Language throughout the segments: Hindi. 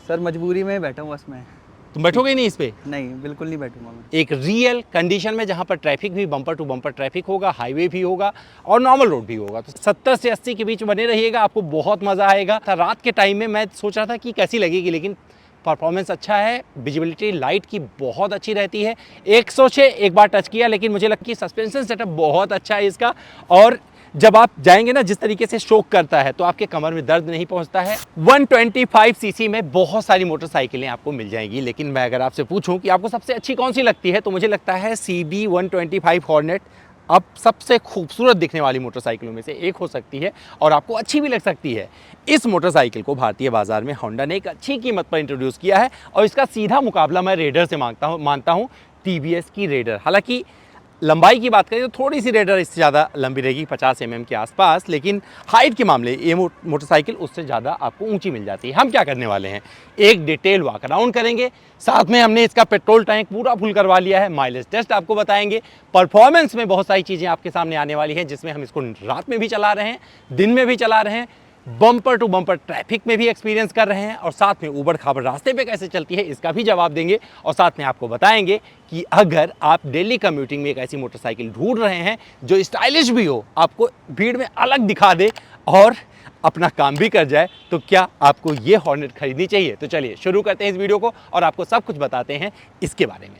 सर मजबूरी में बैठा हूँ बस मैं। तुम बैठोगे ही नहीं इस पे? नहीं, बिल्कुल नहीं बैठूंगा मैं। एक रियल कंडीशन में जहां पर ट्रैफिक भी बम्पर टू बम्पर ट्रैफिक होगा, हाईवे भी होगा और नॉर्मल रोड भी होगा, तो 70 से 80 के बीच बने रहिएगा, आपको बहुत मज़ा आएगा। रात के टाइम में मैं सोच रहा था कि कैसी लगेगी, लेकिन परफॉर्मेंस अच्छा है, विजिबिलिटी लाइट की बहुत अच्छी रहती है। 106 एक बार टच किया, लेकिन मुझे लगता है कि सस्पेंशन सेटअप बहुत अच्छा है इसका, और जब आप जाएंगे ना जिस तरीके से शोक करता है तो आपके कमर में दर्द नहीं पहुंचता है। 125 सीसी में बहुत सारी मोटरसाइकिलें आपको मिल जाएंगी, लेकिन मैं अगर आपसे पूछूं कि आपको सबसे अच्छी कौन सी लगती है, तो मुझे लगता है CB 125 हॉर्नेट अब सबसे खूबसूरत दिखने वाली मोटरसाइकिलों में से एक हो सकती है और आपको अच्छी भी लग सकती है। इस मोटरसाइकिल को भारतीय बाजार में होंडा ने एक अच्छी कीमत पर इंट्रोड्यूस किया है और इसका सीधा मुकाबला मैं रेडर से मानता हूँ, TVS की रेडर। हालांकि लंबाई की बात करें तो थोड़ी सी रेडर इससे ज़्यादा लंबी रहेगी, 50 mm के आसपास, लेकिन हाइट के मामले ये मोटरसाइकिल उससे ज़्यादा आपको ऊंची मिल जाती है। हम क्या करने वाले हैं, एक डिटेल वॉक अराउंड करेंगे, साथ में हमने इसका पेट्रोल टैंक पूरा फुल करवा लिया है, माइलेज टेस्ट आपको बताएंगे, परफॉर्मेंस में बहुत सारी चीज़ें आपके सामने आने वाली हैं, जिसमें हम इसको रात में भी चला रहे हैं, दिन में भी चला रहे हैं, बम्पर टू बम्पर ट्रैफिक में भी एक्सपीरियंस कर रहे हैं, और साथ में ऊबड़ खाबड़ रास्ते पे कैसे चलती है इसका भी जवाब देंगे, और साथ में आपको बताएंगे कि अगर आप डेली कम्यूटिंग में एक ऐसी मोटरसाइकिल ढूंढ रहे हैं जो स्टाइलिश भी हो, आपको भीड़ में अलग दिखा दे और अपना काम भी कर जाए, तो क्या आपको ये हॉर्नेट खरीदनी चाहिए। तो चलिए शुरू करते हैं इस वीडियो को और आपको सब कुछ बताते हैं इसके बारे में।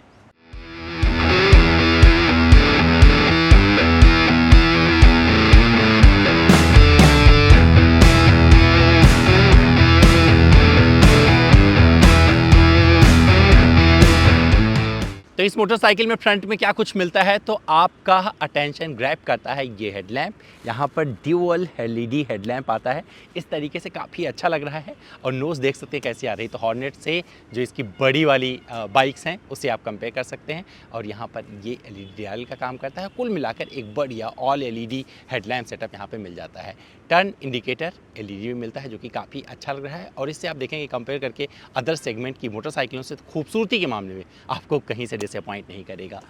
तो इस मोटरसाइकिल में फ्रंट में क्या कुछ मिलता है, तो आपका अटेंशन ग्रैब करता है ये हेडलैम्प। यहाँ पर ड्यूअल LED हेडलैम्प आता है, इस तरीके से काफ़ी अच्छा लग रहा है, और नोज़ देख सकते हैं कैसी आ रही है। तो हॉर्नेट से जो इसकी बड़ी वाली बाइक्स हैं उससे आप कंपेयर कर सकते हैं, और यहाँ पर ये LED डायल का काम करता है। कुल मिलाकर एक बढ़िया ऑल LED हेडलैम्प सेटअप यहाँ पर मिल जाता है। टर्न इंडिकेटर LED में मिलता है, जो कि काफ़ी अच्छा लग रहा है, और इससे आप देखेंगे कंपेयर करके अदर सेगमेंट की मोटरसाइकिलों से खूबसूरती के मामले में आपको कहीं से डिसअपॉइंट नहीं करेगा।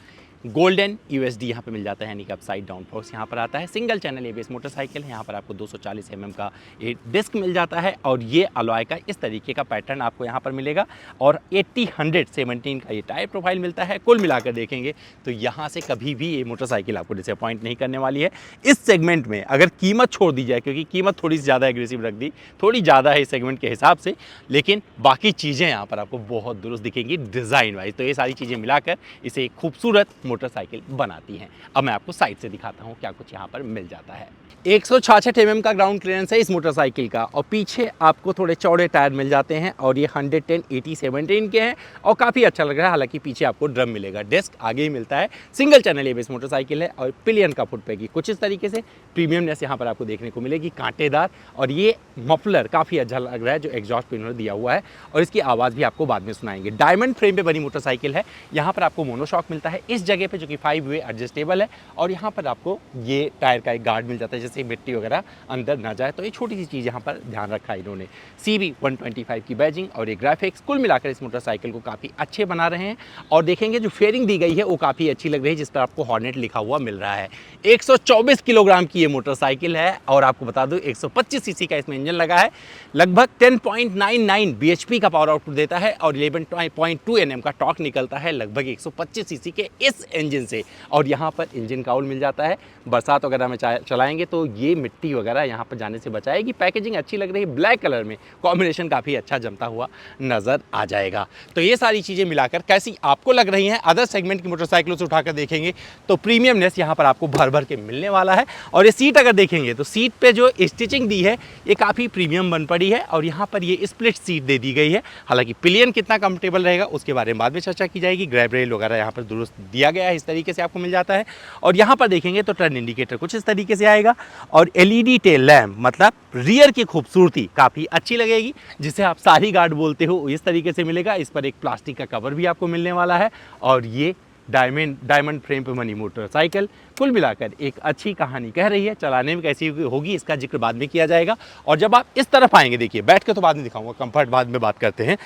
गोल्डन USD यहाँ पे मिल जाता है, यानी कि अपसाइड डाउन फोर्स यहाँ पर आता है। सिंगल चैनल ABS मोटरसाइकिल है, यहाँ पर आपको 240 mm का एक डिस्क मिल जाता है, और ये अलॉय का इस तरीके का पैटर्न आपको यहाँ पर मिलेगा, और 80-117 का ये टायर प्रोफाइल मिलता है। कुल मिलाकर देखेंगे तो यहाँ से कभी भी ये मोटरसाइकिल आपको डिसअपॉइंट नहीं करने वाली है। इस सेगमेंट में अगर कीमत छोड़ दी जाए, क्योंकि कीमत थोड़ी सी ज़्यादा एग्रेसिव रख दी, थोड़ी ज़्यादा है इस सेगमेंट के हिसाब से, लेकिन बाकी चीज़ें यहाँ पर आपको बहुत दुरुस्त दिखेंगी डिज़ाइन वाइज। तो ये सारी चीज़ें मिलाकर इसे एक खूबसूरत मोटरसाइकिल बनाती हैं। अब मैं आपको साइड से दिखाता हूँ क्या कुछ यहाँ पर मिल जाता है। 166 mm का ग्राउंड क्लियरेंस है इस मोटरसाइकिल का, और पीछे आपको थोड़े चौड़े टायर मिल जाते हैं, और ये 110/80/17 के हैं, और काफ़ी अच्छा लग रहा है। हालांकि पीछे आपको ड्रम मिलेगा, डेस्क आगे ही मिलता है। सिंगल चैनल ABS मोटरसाइकिल है, और पिलियन का फुट पैगी कुछ इस तरीके से प्रीमियमनेस यहाँ पर आपको देखने को मिलेगी, कांटेदार, और ये मफलर काफ़ी अच्छा लग रहा है जो एग्जॉस्ट पे इन्होंने दिया हुआ है, और इसकी आवाज़ भी आपको बाद में सुनाएंगे। डायमंड फ्रेम पे बनी मोटरसाइकिल है, यहाँ पर आपको मोनोशॉक मिलता है इस जगह पे, जो कि 5 वे एडजस्टेबल है, और यहाँ पर आपको ये टायर का एक गार्ड मिल जाता है, जैसे मिट्टी वगैरह अंदर ना जाए। तो ये छोटी सी चीज़ यहाँ पर ध्यान रखा है इन्होंने। CB 125 की बैजिंग और ये ग्राफिक्स कुल मिलाकर इस मोटरसाइकिल को काफ़ी अच्छे बना रहे हैं, और देखेंगे जो फेयरिंग दी गई है वो काफ़ी अच्छी लग रही है, जिस पर आपको हॉर्नेट लिखा हुआ मिल रहा है। 124 किलोग्राम की ये मोटरसाइकिल है, और आपको बता दूं 125 सीसी का इसमें इंजन लगा है, लगभग 10.99 bhp का पावर आउटपुट देता है, और 11.2 Nm का टॉर्क निकलता है लगभग 125 सीसी के इस इंजन से। और यहाँ पर इंजन काउल मिल जाता है, बरसात वगैरह में चलाएंगे तो ये मिट्टी वगैरह यहाँ पर जाने से बचाएगी। पैकेजिंग अच्छी लग रही है, ब्लैक कलर में कॉम्बिनेशन काफ़ी अच्छा जमता हुआ नज़र आ जाएगा। तो ये सारी चीज़ें मिलाकर कैसी आपको लग रही हैं, अदर सेगमेंट की मोटरसाइकिलों से उठाकर देखेंगे तो प्रीमियमनेस यहाँ पर आपको भर भर के मिलने वाला है। और ये सीट अगर देखेंगे तो सीट पे जो स्टिचिंग दी है ये काफ़ी प्रीमियम बन पड़ी है, और यहाँ पर ये स्प्लिट सीट दे दी गई है। हालांकि पिलियन कितना कंफर्टेबल रहेगा उसके बारे में बाद में चर्चा की जाएगी। ग्रैब रेल वगैरह यहाँ पर दुरुस्त दिया गया है, इस तरीके से आपको मिल जाता है। और यहाँ पर देखेंगे तो टर्न इंडिकेटर कुछ इस तरीके से आएगा, और LED टेल लैम्प, मतलब रियर की खूबसूरती काफ़ी अच्छी लगेगी, जिसे आप सारी गार्ड बोलते हो, इस तरीके से मिलेगा। इस पर एक प्लास्टिक का कवर भी आपको मिलने वाला है, और ये डायमंड फ्रेम पे बनी मोटरसाइकिल कुल मिलाकर एक अच्छी कहानी कह रही है। चलाने में कैसी होगी इसका जिक्र बाद में किया जाएगा। और जब आप इस तरफ आएंगे, देखिए बैठ के तो बाद में दिखाऊंगा, कंफर्ट बाद में बात करते हैं।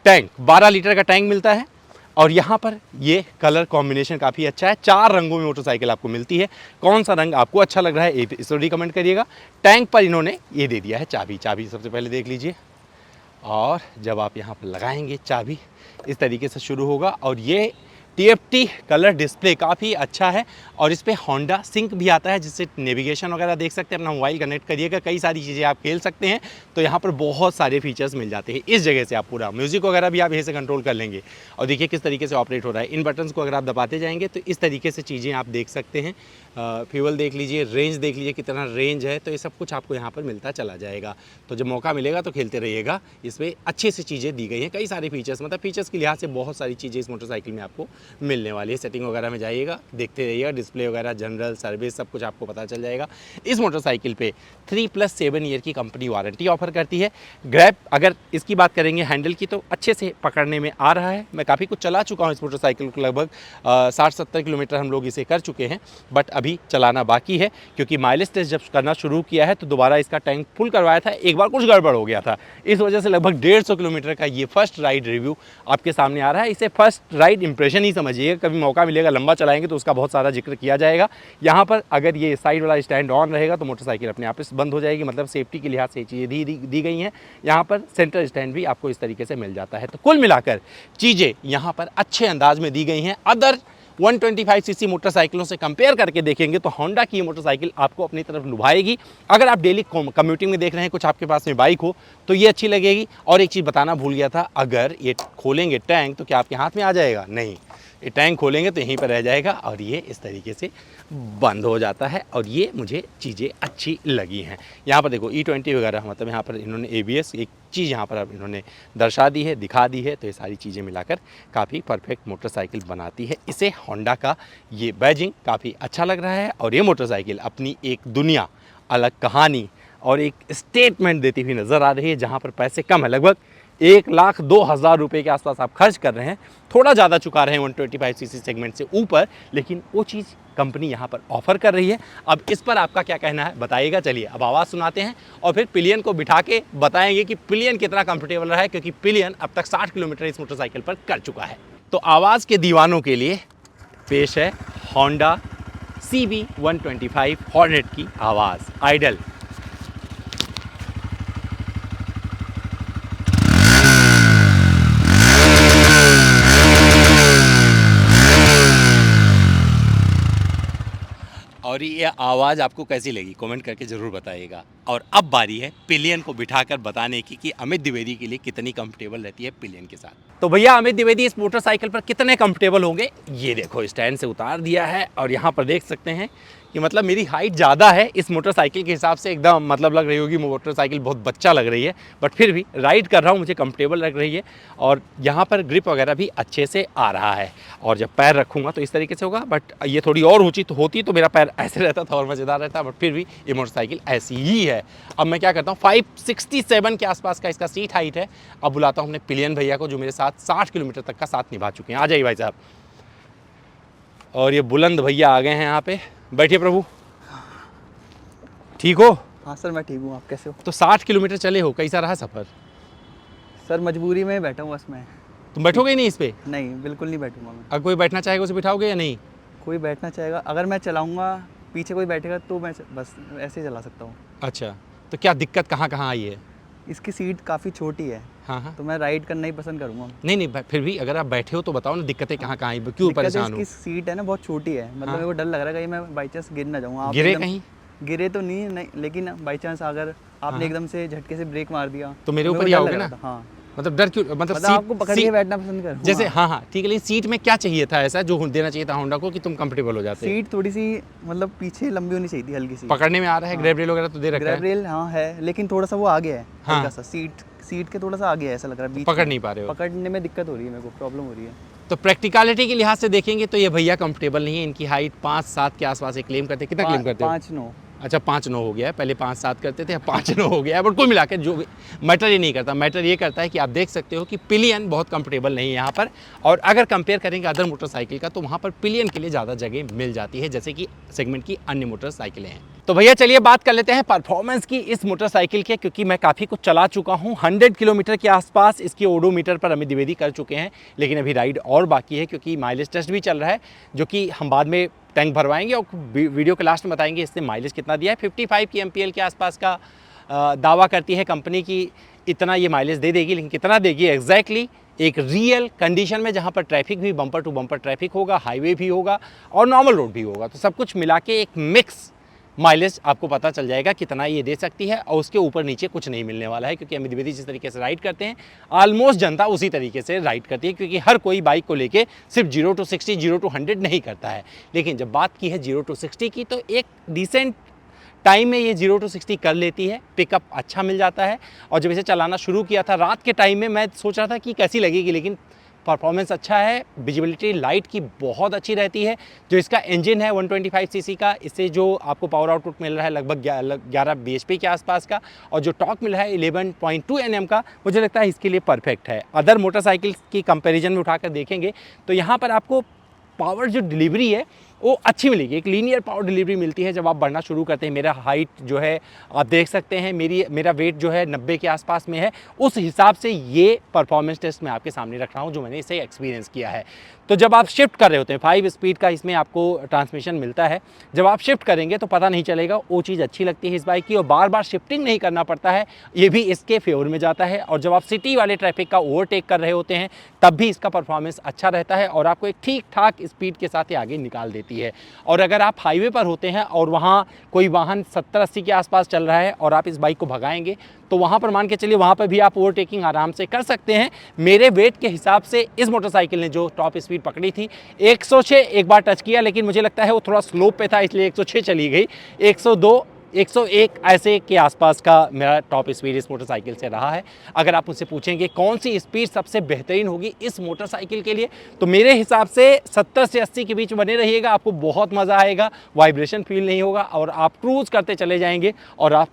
टैंक 12 लीटर का टैंक मिलता है, और यहाँ पर ये कलर कॉम्बिनेशन काफ़ी अच्छा है। 4 रंगों में मोटरसाइकिल आपको मिलती है। कौन सा रंग आपको अच्छा लग रहा है इसको रिकमेंड करिएगा। टैंक पर इन्होंने ये दे दिया है चाबी सबसे पहले देख लीजिए, और जब आप यहाँ पर लगाएंगे चाबी इस तरीके से शुरू होगा। और ये TFT कलर डिस्प्ले काफ़ी अच्छा है और इस पे होंडा सिंक भी आता है, जिससे नेविगेशन वगैरह देख सकते हैं, अपना मोबाइल कनेक्ट करिएगा, कई सारी चीज़ें आप खेल सकते हैं। तो यहाँ पर बहुत सारे फीचर्स मिल जाते हैं। इस जगह से आप पूरा म्यूज़िक वगैरह भी आप यहीं से कंट्रोल कर लेंगे। और देखिए किस तरीके से ऑपरेट हो रहा है। इन बटन्स को अगर आप दबाते जाएंगे तो इस तरीके से चीज़ें आप देख सकते हैं। फ्यूल देख लीजिए, रेंज देख लीजिए कितना रेंज है, तो ये सब कुछ आपको यहाँ पर मिलता चला जाएगा। तो जब मौका मिलेगा तो खेलते रहिएगा। इसमें अच्छी सी चीज़ें दी गई हैं, कई सारे फीचर्स, मतलब फीचर्स के लिहाज से बहुत सारी चीज़ें इस मोटरसाइकिल में आपको मिलने वाली है। सेटिंग वगैरह में जाइएगा, देखते रहिएगा, डिस्प्ले वगैरह, जनरल सर्विस सब कुछ आपको पता चल जाएगा। इस मोटरसाइकिल पे 3+7 ईयर की कंपनी वारंटी ऑफर करती है। ग्रैब अगर इसकी बात करेंगे हैंडल की तो अच्छे से पकड़ने में आ रहा है। मैं काफ़ी कुछ चला चुका हूँ इस मोटरसाइकिल को, लगभग 60-70 किलोमीटर हम लोग इसे कर चुके हैं, बट अभी चलाना बाकी है क्योंकि माइलेज टेस्ट जब करना शुरू किया है तो दोबारा इसका टैंक फुल करवाया था, एक बार कुछ गड़बड़ हो गया था, इस वजह से लगभग 150 किलोमीटर का ये फर्स्ट राइड रिव्यू आपके सामने आ रहा है। इसे फर्स्ट राइड इंप्रेशन ही समझिएगा, कभी मौका मिलेगा लंबा चलाएंगे तो उसका बहुत सारा जिक्र किया जाएगा। यहाँ पर अगर ये साइड वाला स्टैंड ऑन रहेगा तो मोटरसाइकिल अपने आप बंद हो जाएगी, मतलब सेफ्टी के लिहाज से चीज़ें दी गई हैं। यहाँ पर सेंटर स्टैंड भी आपको इस तरीके से मिल जाता है। तो कुल मिलाकर चीज़ें यहाँ पर अच्छे अंदाज में दी गई हैं। अदर 125cc मोटरसाइकिलों से कंपेयर करके देखेंगे तो होंडा की ये मोटरसाइकिल आपको अपनी तरफ लुभाएगी। अगर आप डेली कम्यूटिंग में देख रहे हैं, कुछ आपके पास में बाइक हो तो ये अच्छी लगेगी। और एक चीज़ बताना भूल गया था, अगर ये खोलेंगे टैंक तो क्या आपके हाथ में आ जाएगा? नहीं, ये टैंक खोलेंगे तो यहीं पर रह जाएगा और ये इस तरीके से बंद हो जाता है। और ये मुझे चीज़ें अच्छी लगी हैं। यहाँ पर देखो E20 वगैरह, मतलब यहाँ पर इन्होंने ABS एक चीज़ यहाँ पर अब इन्होंने दर्शा दी है, दिखा दी है। तो ये सारी चीज़ें मिलाकर काफ़ी परफेक्ट मोटरसाइकिल बनाती है। इसे होंडा का ये बैजिंग काफ़ी अच्छा लग रहा है और ये मोटरसाइकिल अपनी एक दुनिया, अलग कहानी और एक स्टेटमेंट देती हुई नज़र आ रही है। जहाँ पर पैसे कम है, लगभग 1,02,000 रुपये के आसपास आप खर्च कर रहे हैं, थोड़ा ज़्यादा चुका रहे हैं 125cc सेगमेंट से ऊपर, लेकिन वो चीज़ कंपनी यहाँ पर ऑफर कर रही है। अब इस पर आपका क्या कहना है बताइएगा। चलिए अब आवाज़ सुनाते हैं और फिर पिलियन को बिठा के बताएंगे कि पिलियन कितना कंफर्टेबल रहा है, क्योंकि पिलियन अब तक 60 किलोमीटर इस मोटरसाइकिल पर कर चुका है। तो आवाज़ के दीवानों के लिए पेश है होंडा CB125 हॉर्नेट की आवाज़, आइडल। और ये आवाज़ आपको कैसी लगी कमेंट करके ज़रूर बताइएगा। और अब बारी है पिलियन को बिठाकर बताने की कि अमित द्विवेदी के लिए कितनी कंफर्टेबल रहती है पिलियन के साथ। तो भैया अमित द्विवेदी इस मोटरसाइकिल पर कितने कंफर्टेबल होंगे, ये देखो स्टैंड से उतार दिया है और यहाँ पर देख सकते हैं कि मतलब मेरी हाइट ज़्यादा है इस मोटरसाइकिल के हिसाब से, एकदम मतलब लग रही होगी मोटरसाइकिल बहुत बच्चा लग रही है, बट फिर भी राइड कर रहा हूँ, मुझे कंफर्टेबल लग रही है। और यहाँ पर ग्रिप वगैरह भी अच्छे से आ रहा है। और जब पैर रखूँगा तो इस तरीके से होगा, बट ये थोड़ी और ऊँची तो होती तो मेरा पैर ऐसे रहता था और मज़ेदार रहता, बट फिर भी ये मोटरसाइकिल ऐसी ही है। अब मैं क्या करता हूँ, 567 के आसपास का इसका सीट हाइट है। अब बुलाता हूँ अपने पिलियन भैया को जो मेरे साथ 60 किलोमीटर तक का साथ निभा चुके हैं। आ जाइए भाई साहब। और ये बुलंद भैया आ गए हैं यहाँ पे, बैठिए प्रभु। ठीक हो? हाँ सर मैं ठीक हूँ, आप कैसे हो? तो 60 किलोमीटर चले हो, कैसा रहा सफ़र? सर मजबूरी में बैठा हूँ बस मैं। तुम बैठोगे ही नहीं इस पे? नहीं बिल्कुल नहीं बैठूंगा मैं। अगर कोई बैठना चाहेगा उसे बिठाओगे या नहीं? कोई बैठना चाहेगा, अगर मैं चलाऊंगा पीछे कोई बैठेगा तो मैं बस ऐसे ही चला सकता हूँ। अच्छा, तो क्या दिक्कत कहाँ कहाँ आई है? इसकी सीट काफ़ी छोटी है। हाँ हाँ, तो मैं राइड करना ही पसंद करूँगा। नहीं फिर भी अगर आप बैठे हो तो बताओ ना दिक्कतें कहाँ कहाँ आई, क्यों परेशान हो? इसकी सीट है ना बहुत छोटी है, मतलब हाँ। मेरे को डर लग रहा है कहीं मैं बाई चांस गिर ना जाऊँ। आप गिरे एकदम- कहीं? गिरे तो नहीं, लेकिन बाई चांस अगर आपने हाँ। एकदम से झटके से ब्रेक मार दिया तो मेरे को ऊपर ही डर आओगे लग ना? रहा था। हाँ मतलब डर क्यों, मतलब मतलब आपको पकड़ के बैठना पसंद करूँ जैसे हाँ ठीक है, लेकिन सीट में क्या चाहिए था ऐसा जो देना चाहिए था होंडा को कि तुम कंफर्टेबल हो जाते? सीट थोड़ी सी मतलब पीछे लंबी होनी चाहिए थी, हल्की सी। पकड़ने में आ रहा है, हाँ। ग्रैब रेल वगैरह तो दे रखा ग्रैब है, रेल हाँ है, लेकिन थोड़ा सा वो आगे है, हाँ। हल्का सा सीट के थोड़ा सा आगे है, ऐसा लग रहा है बीच पकड़ में। नहीं पा रहे हो। पकड़ने में दिक्कत हो रही है, मेरे को प्रॉब्लम हो रही है। तो प्रैक्टिकलिटी के लिहाज से देखेंगे तो ये भैया कंफर्टेबल नहीं है। इनकी हाइट 5'7" के आसपास क्लेम करते हैं। कितना क्लेम करते हो? 5'9". अच्छा 5'9" हो गया है, पहले 5'7" करते थे, अब 5'9" हो गया है। बट कुल मिलाकर जो मैटर ये नहीं करता, मैटर ये करता है कि आप देख सकते हो कि पिलियन बहुत कंफर्टेबल नहीं है यहाँ पर। और अगर कंपेयर करेंगे अदर मोटरसाइकिल का तो वहाँ पर पिलियन के लिए ज़्यादा जगह मिल जाती है, जैसे कि सेगमेंट की अन्य मोटरसाइकिलें हैं। तो भैया चलिए बात कर लेते हैं परफॉर्मेंस की इस मोटरसाइकिल के, क्योंकि मैं काफ़ी कुछ चला चुका हूँ। 100 किलोमीटर के आसपास इसकी ओडोमीटर पर अमित द्विवेदी कर चुके हैं, लेकिन अभी राइड और बाकी है क्योंकि माइलेज टेस्ट भी चल रहा है, जो कि हम बाद में टैंक भरवाएंगे और वीडियो के लास्ट में बताएंगे इसने माइलेज कितना दिया है। 55 की MPL के आसपास का दावा करती है कंपनी कि इतना ये माइलेज दे देगी, लेकिन कितना देगी एग्जैक्टली एक रियल कंडीशन में जहाँ पर ट्रैफिक भी बम्पर टू बम्पर ट्रैफिक होगा, हाईवे भी होगा और नॉर्मल रोड भी होगा, तो सब कुछ मिला के एक मिक्स माइलेज आपको पता चल जाएगा कितना ये दे सकती है। और उसके ऊपर नीचे कुछ नहीं मिलने वाला है, क्योंकि अमित द्विवेदी जिस तरीके से राइड करते हैं ऑलमोस्ट जनता उसी तरीके से राइड करती है, क्योंकि हर कोई बाइक को लेके सिर्फ 0 to 60 0 to 100 नहीं करता है। लेकिन जब बात की है 0 to 60 की, तो एक डिसेंट टाइम में ये 0 to 60 कर लेती है, पिकअप अच्छा मिल जाता है। और जब इसे चलाना शुरू किया था रात के टाइम में, मैं सोच रहा था कि कैसी लगेगी, लेकिन परफॉर्मेंस अच्छा है, विजिबिलिटी लाइट की बहुत अच्छी रहती है। जो इसका इंजन है 125 सीसी का, इससे जो आपको पावर आउटपुट मिल रहा है लगभग 11 bhp के आसपास का, और जो टॉर्क मिल रहा है 11.2 Nm का, मुझे लगता है इसके लिए परफेक्ट है। अदर मोटरसाइकिल की कंपैरिजन में उठाकर देखेंगे तो यहाँ पर आपको पावर जो डिलीवरी है वो अच्छी मिलेगी, एक लीनियर पावर डिलीवरी मिलती है जब आप बढ़ना शुरू करते हैं। मेरा हाइट जो है आप देख सकते हैं, मेरा वेट जो है 90 के आसपास में है, उस हिसाब से ये परफॉर्मेंस टेस्ट मैं आपके सामने रख रहा हूँ जो मैंने इसे एक्सपीरियंस किया है। तो जब आप शिफ्ट कर रहे होते हैं, 5 स्पीड का इसमें आपको ट्रांसमिशन मिलता है, जब आप शिफ्ट करेंगे तो पता नहीं चलेगा, वो चीज़ अच्छी लगती है इस बाइक की। और बार बार शिफ्टिंग नहीं करना पड़ता है, ये भी इसके फेवर में जाता है। और जब आप सिटी वाले ट्रैफिक का ओवरटेक कर रहे होते हैं तब भी इसका परफॉर्मेंस अच्छा रहता है और आपको एक ठीक ठाक स्पीड के साथ ये आगे निकाल देती है। और अगर आप हाईवे पर होते हैं और वहाँ कोई वाहन 70-80 के आसपास चल रहा है और आप इस बाइक को भगाएंगे, तो वहाँ पर मान के चलिए वहाँ पर भी आप ओवरटेकिंग आराम से कर सकते हैं। मेरे वेट के हिसाब से इस मोटरसाइकिल ने जो टॉप स्पीड पकड़ी थी 106 एक बार टच किया, लेकिन मुझे लगता है वो थोड़ा स्लोप पे था इसलिए 106 चली गई। 102 101 ऐसे के आसपास का मेरा टॉप स्पीड इस मोटरसाइकिल से रहा है। अगर आप मुझसे पूछेंगे कौन सी स्पीड सबसे बेहतरीन होगी इस मोटरसाइकिल के लिए, तो मेरे हिसाब से 70 से 80 के बीच बने रहिएगा, आपको बहुत मज़ा आएगा, वाइब्रेशन फील नहीं होगा और आप क्रूज़ करते चले जाएंगे और आप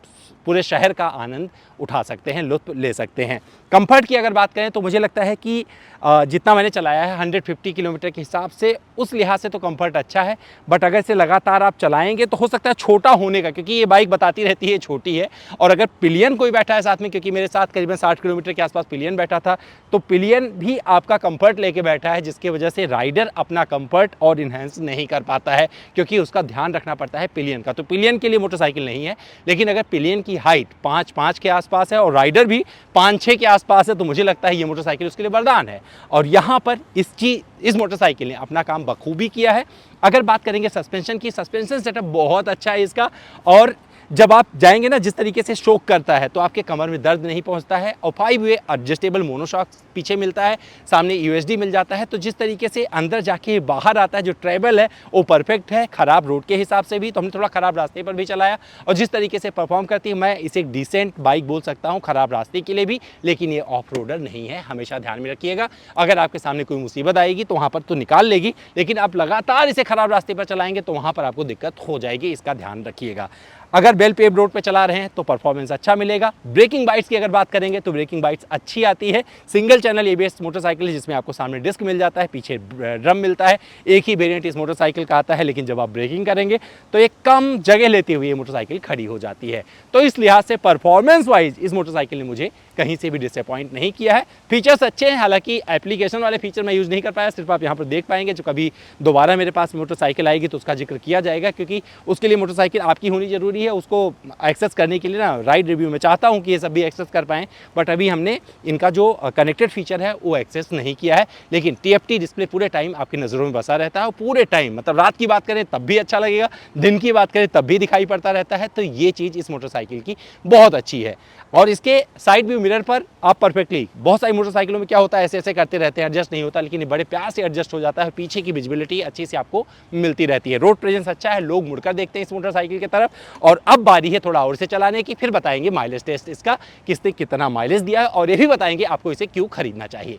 पूरे शहर का आनंद उठा सकते हैं, लुत्फ ले सकते हैं। कंफर्ट की अगर बात करें तो मुझे लगता है कि जितना मैंने चलाया है 150 किलोमीटर के हिसाब से, उस लिहाज से तो कंफर्ट अच्छा है। बट अगर इसे लगातार आप चलाएंगे तो हो सकता है छोटा होने का, क्योंकि ये बाइक बताती रहती है छोटी है। और अगर पिलियन कोई बैठा है साथ में, क्योंकि मेरे साथ करीबन 60 किलोमीटर के आसपास पिलियन बैठा था, तो पिलियन भी आपका कंफर्ट लेके बैठा है, जिसकी वजह से राइडर अपना कंफर्ट और इन्हेंस नहीं कर पाता है, क्योंकि उसका ध्यान रखना पड़ता है पिलियन का। तो पिलियन के लिए मोटरसाइकिल नहीं है। लेकिन अगर पिलियन की हाइट 5.5 के आसपास है और राइडर भी 5-6 के आसपास है, तो मुझे लगता है ये मोटरसाइकिल उसके लिए वरदान है। और यहाँ पर इस मोटरसाइकिल ने अपना काम बखूबी किया है। अगर बात करेंगे सस्पेंशन की, सस्पेंशन सेटअप बहुत अच्छा है इसका, और जब आप जाएंगे ना जिस तरीके से शॉक करता है तो आपके कमर में दर्द नहीं पहुंचता है। और 5 वे एडजस्टेबल मोनोशॉक पीछे मिलता है, सामने यूएसडी मिल जाता है, तो जिस तरीके से अंदर जाके बाहर आता है जो ट्रेवल है वो परफेक्ट है। ख़राब रोड के हिसाब से भी, तो हमने थोड़ा ख़राब रास्ते पर भी चलाया, और जिस तरीके से परफॉर्म करती है मैं इसे एक डिसेंट बाइक बोल सकता हूँ ख़राब रास्ते के लिए भी। लेकिन ये ऑफ रोडर नहीं है, हमेशा ध्यान में रखिएगा। अगर आपके सामने कोई मुसीबत आएगी तो वहाँ पर तो निकाल लेगी, लेकिन आप लगातार इसे ख़राब रास्ते पर चलाएंगे तो वहाँ पर आपको दिक्कत हो जाएगी, इसका ध्यान रखिएगा। अगर वेल पेव्ड रोड पे चला रहे हैं तो परफॉर्मेंस अच्छा मिलेगा। ब्रेकिंग बाइट्स की अगर बात करेंगे तो ब्रेकिंग बाइट्स अच्छी आती है। सिंगल चैनल एबीएस मोटरसाइकिल है, जिसमें आपको सामने डिस्क मिल जाता है, पीछे ड्रम मिलता है। एक ही वेरिएंट इस मोटरसाइकिल का आता है, लेकिन जब आप ब्रेकिंग करेंगे तो एक कम जगह लेते हुए ये मोटरसाइकिल खड़ी हो जाती है। तो इस लिहाज से परफॉर्मेंस वाइज इस मोटरसाइकिल ने मुझे कहीं से भी डिसअपॉइंट नहीं किया है। फीचर्स अच्छे हैं, हालांकि एप्लीकेशन वाले फीचर मैं यूज़ नहीं कर पाया, सिर्फ आप यहाँ पर देख पाएंगे। जो कभी दोबारा मेरे पास मोटरसाइकिल आएगी तो उसका जिक्र किया जाएगा, क्योंकि उसके लिए मोटरसाइकिल आपकी होनी जरूरी है। उसको एक्सेस करने के लिए ना राइड रिव्यू में चाहता हूं कि ये सब भी एक्सेस कर पाएँ, बट अभी हमने इनका जो कनेक्टेड फीचर है वो एक्सेस नहीं किया है। लेकिन TFT डिस्प्ले पूरे टाइम आपकी नज़रों में बसा रहता है, और पूरे टाइम, मतलब रात की बात करें तब भी अच्छा लगेगा, दिन की बात करें तब भी दिखाई पड़ता रहता है। तो ये चीज़ इस मोटरसाइकिल की बहुत अच्छी है। और इसके साइड व्यू मिरर पर आप परफेक्टली, बहुत सारी मोटरसाइकिलों में क्या होता है ऐसे ऐसे करते रहते हैं, एडजस्ट नहीं होता, लेकिन ये बड़े प्यार से एडजस्ट हो जाता है। पीछे की विजिबिलिटी अच्छी से आपको मिलती रहती है। रोड प्रेजेंस अच्छा है, लोग मुड़कर देखते हैं इस मोटरसाइकिल की तरफ। और अब बारी है थोड़ा और से चलाने की, फिर बताएंगे माइलेज टेस्ट इसका, किसने कितना माइलेज दिया है, और ये भी बताएंगे आपको इसे क्यों खरीदना चाहिए।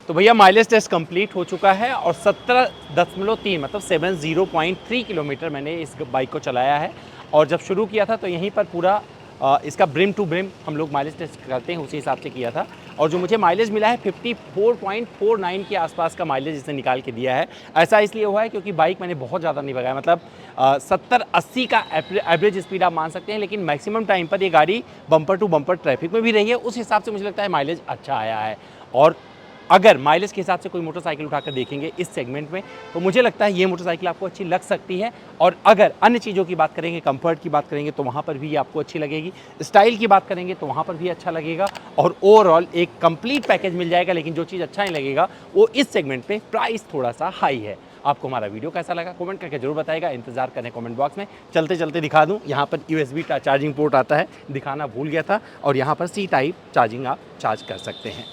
तो भैया माइलेज टेस्ट कंप्लीट हो चुका है और 17.3 मतलब 70.3 किलोमीटर मैंने इस बाइक को चलाया है। और जब शुरू किया था तो यहीं पर पूरा इसका ब्रिम टू ब्रिम हम लोग माइलेज टेस्ट करते हैं, उसी हिसाब से किया था और जो मुझे माइलेज मिला है 54.49 के आसपास का माइलेज इसने निकाल के दिया है। ऐसा इसलिए हुआ है क्योंकि बाइक मैंने बहुत ज़्यादा नहीं भगाया, मतलब 70-80 का एवरेज स्पीड आप मान सकते हैं, लेकिन मैक्सिमम टाइम पर ये गाड़ी बम्पर टू बम्पर ट्रैफिक में भी रही है, उस हिसाब से मुझे लगता है माइलेज अच्छा आया है। और अगर माइलेज के हिसाब से कोई मोटरसाइकिल उठाकर देखेंगे इस सेगमेंट में तो मुझे लगता है ये मोटरसाइकिल आपको अच्छी लग सकती है। और अगर अन्य चीज़ों की बात करेंगे, कंफर्ट की बात करेंगे तो वहाँ पर भी ये आपको अच्छी लगेगी, स्टाइल की बात करेंगे तो वहाँ पर भी अच्छा लगेगा और ओवरऑल एक कंप्लीट पैकेज मिल जाएगा। लेकिन जो चीज़ अच्छा नहीं लगेगा वो इस सेगमेंट पे प्राइस थोड़ा सा हाई है। आपको हमारा वीडियो कैसा लगा कमेंट करके जरूर बताएगा, इंतजार करें कमेंट बॉक्स में। चलते चलते दिखा दूं, यहाँ पर USB चार्जिंग पोर्ट आता है, दिखाना भूल गया था, और यहाँ पर C टाइप चार्जिंग आप चार्ज कर सकते हैं।